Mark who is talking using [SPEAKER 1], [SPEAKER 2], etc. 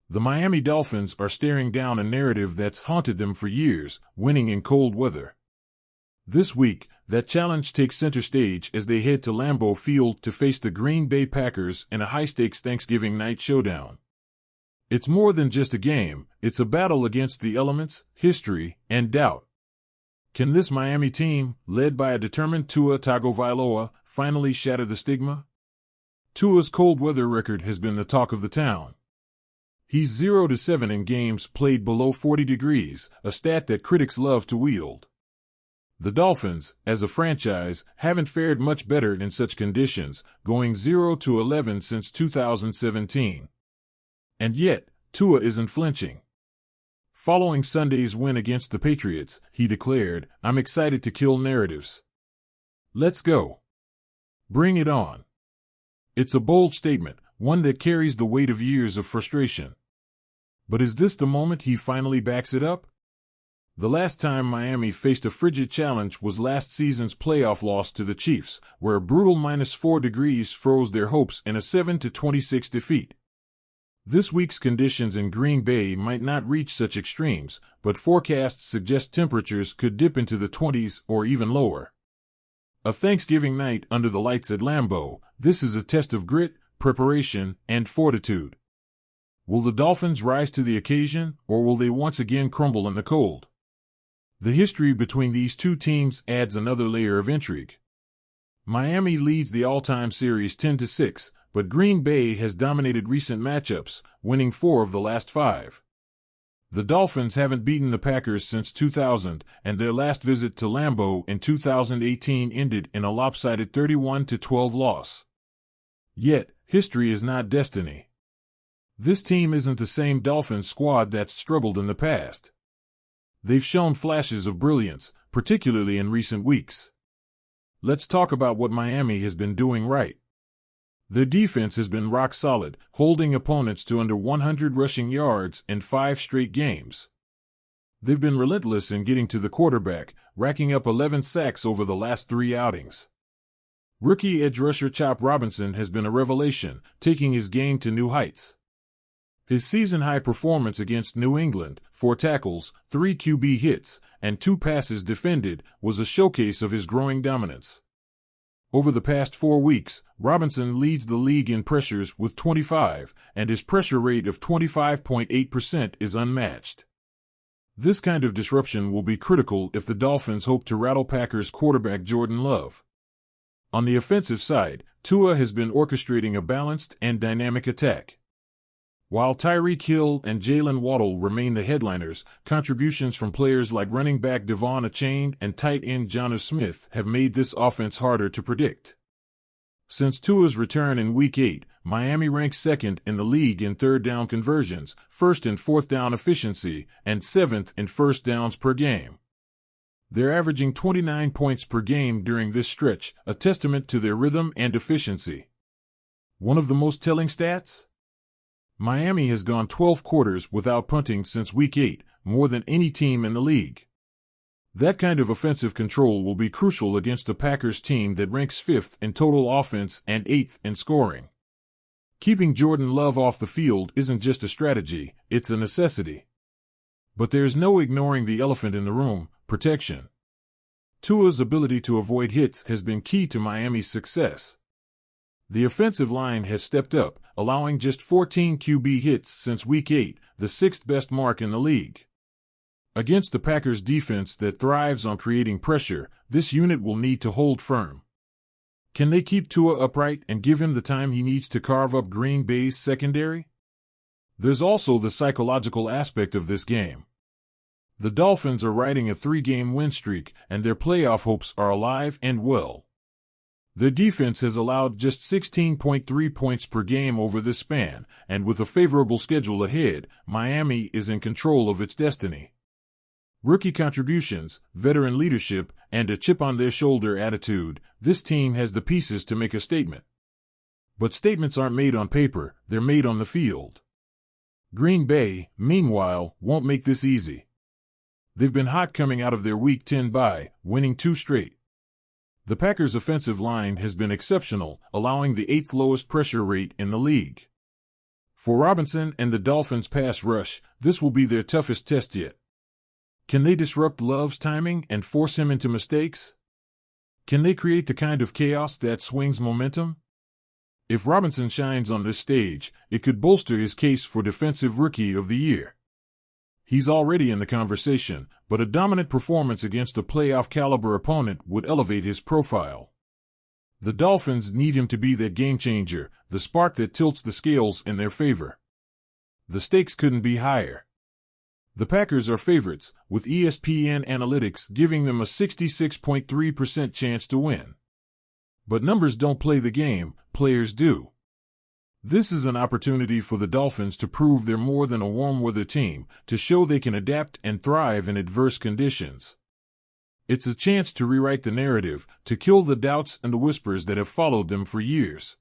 [SPEAKER 1] The Miami Dolphins are staring down a narrative that's haunted them for years, winning in cold weather. This week, that challenge takes center stage as they head to Lambeau Field to face the Green Bay Packers in a high-stakes Thanksgiving night showdown. It's more than just a game, it's a battle against the elements, history, and doubt. Can this Miami team, led by a determined Tua Tagovailoa, finally shatter the stigma? Tua's cold weather record has been the talk of the town. He's 0-7 in games played below 40 degrees, a stat that critics love to wield. The Dolphins, as a franchise, haven't fared much better in such conditions, going 0-11 since 2017. And yet, Tua isn't flinching. Following Sunday's win against the Patriots, he declared, "I'm excited to kill narratives. Let's go. Bring it on." It's a bold statement, one that carries the weight of years of frustration. But is this the moment he finally backs it up? The last time Miami faced a frigid challenge was last season's playoff loss to the Chiefs, where a brutal -4 degrees froze their hopes in a 7-26 defeat. This week's conditions in Green Bay might not reach such extremes, but forecasts suggest temperatures could dip into the 20s or even lower. A Thanksgiving night under the lights at Lambeau, this is a test of grit, preparation, and fortitude. Will the Dolphins rise to the occasion, or will they once again crumble in the cold? The history between these two teams adds another layer of intrigue. Miami leads the all-time series 10-6, but Green Bay has dominated recent matchups, winning 4 of the last 5. The Dolphins haven't beaten the Packers since 2000, and their last visit to Lambeau in 2018 ended in a lopsided 31-12 loss. Yet, history is not destiny. This team isn't the same Dolphins squad that's struggled in the past. They've shown flashes of brilliance, particularly in recent weeks. Let's talk about what Miami has been doing right. Their defense has been rock solid, holding opponents to under 100 rushing yards in 5 straight games. They've been relentless in getting to the quarterback, racking up 11 sacks over the last 3 outings. Rookie edge rusher Chop Robinson has been a revelation, taking his game to new heights. His season-high performance against New England, 4 tackles, 3 QB hits, and 2 passes defended, was a showcase of his growing dominance. Over the past 4 weeks, Robinson leads the league in pressures with 25, and his pressure rate of 25.8% is unmatched. This kind of disruption will be critical if the Dolphins hope to rattle Packers quarterback Jordan Love. On the offensive side, Tua has been orchestrating a balanced and dynamic attack. While Tyreek Hill and Jalen Waddle remain the headliners, contributions from players like running back Devon Achane and tight end Jonnu Smith have made this offense harder to predict. Since Tua's return in Week 8, Miami ranks second in the league in third down conversions, first in fourth down efficiency, and 7th in first downs per game. They're averaging 29 points per game during this stretch, a testament to their rhythm and efficiency. One of the most telling stats? Miami has gone 12 quarters without punting since Week 8, more than any team in the league. That kind of offensive control will be crucial against a Packers team that ranks 5th in total offense and 8th in scoring. Keeping Jordan Love off the field isn't just a strategy, it's a necessity. But there's no ignoring the elephant in the room, protection. Tua's ability to avoid hits has been key to Miami's success. The offensive line has stepped up, allowing just 14 QB hits since Week 8, the 6th best mark in the league. Against the Packers' defense that thrives on creating pressure, this unit will need to hold firm. Can they keep Tua upright and give him the time he needs to carve up Green Bay's secondary? There's also the psychological aspect of this game. The Dolphins are riding a 3-game win streak, and their playoff hopes are alive and well. Their defense has allowed just 16.3 points per game over this span, and with a favorable schedule ahead, Miami is in control of its destiny. Rookie contributions, veteran leadership, and a chip-on-their-shoulder attitude, this team has the pieces to make a statement. But statements aren't made on paper, they're made on the field. Green Bay, meanwhile, won't make this easy. They've been hot coming out of their Week 10 bye, winning 2 straight. The Packers' offensive line has been exceptional, allowing the 8th lowest pressure rate in the league. For Robinson and the Dolphins' pass rush, this will be their toughest test yet. Can they disrupt Love's timing and force him into mistakes? Can they create the kind of chaos that swings momentum? If Robinson shines on this stage, it could bolster his case for Defensive Rookie of the Year. He's already in the conversation, but a dominant performance against a playoff-caliber opponent would elevate his profile. The Dolphins need him to be that game-changer, the spark that tilts the scales in their favor. The stakes couldn't be higher. The Packers are favorites, with ESPN analytics giving them a 66.3% chance to win. But numbers don't play the game, players do. This is an opportunity for the Dolphins to prove they're more than a warm-weather team, to show they can adapt and thrive in adverse conditions. It's a chance to rewrite the narrative, to kill the doubts and the whispers that have followed them for years.